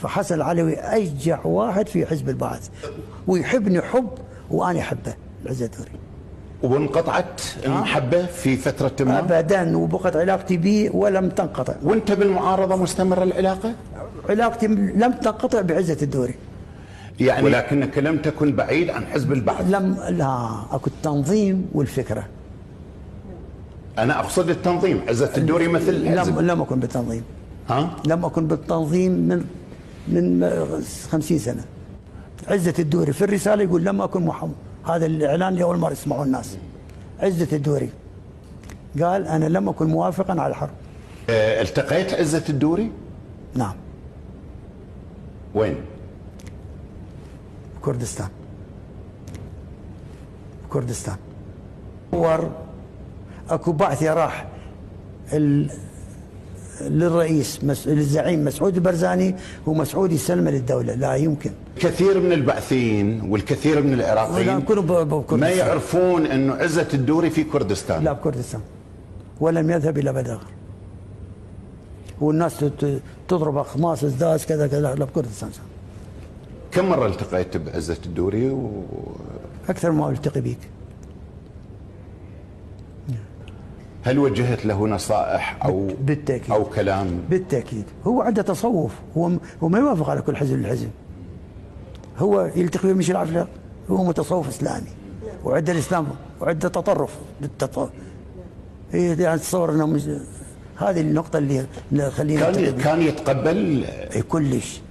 فحسن العلوي أشجع واحد في حزب البعث، ويحبني حب وأنا أحبه عزة الدوري. وانقطعت المحبة في فترة ما؟ أبدا، وبقت علاقتي به ولم تنقطع. وانت بالمعارضة مستمر العلاقة؟ علاقتي لم تنقطع بعزة الدوري يعني ولكنك لم تكن بعيد عن حزب البعث. لا، أكو التنظيم والفكرة. أنا أقصد التنظيم. عزة الدوري مثل الحزب. لم أكن بالتنظيم. لم أكن بالتنظيم من 50 سنة. عزة الدوري في الرسالة يقول لم أكن محمد، هذا الإعلان اللي أول مرة يسمعوه الناس. عزة الدوري قال أنا لم أكن موافقا على الحرب. التقيت عزة الدوري؟ نعم. وين؟ كردستان. اكو بعثة راح للرئيس للزعيم مسعود البرزاني ومسعود يسلم للدولة. لا يمكن. كثير من البعثيين والكثير من العراقيين ما يعرفون انه عزة الدوري في كردستان. لا، بكردستان، ولم يذهب الى بداغر، والناس تضرب اخماس ازداز كذا كذا. لا، بكردستان. كم مرة التقيت بعزة الدوري؟ اكثر ما التقي بيك. هل وجهت له نصائح او بالتأكيد او كلام؟ بالتاكيد. هو عنده تصوف، هو ما يوافق على كل حزب للحزب. هو يلتقي بمشي العفلق، هو متصوف اسلامي وعنده الاسلام وعنده تطرف بالتطرف. يعني تصور انه هذه النقطه اللي خلينا كان يتقبل كلش.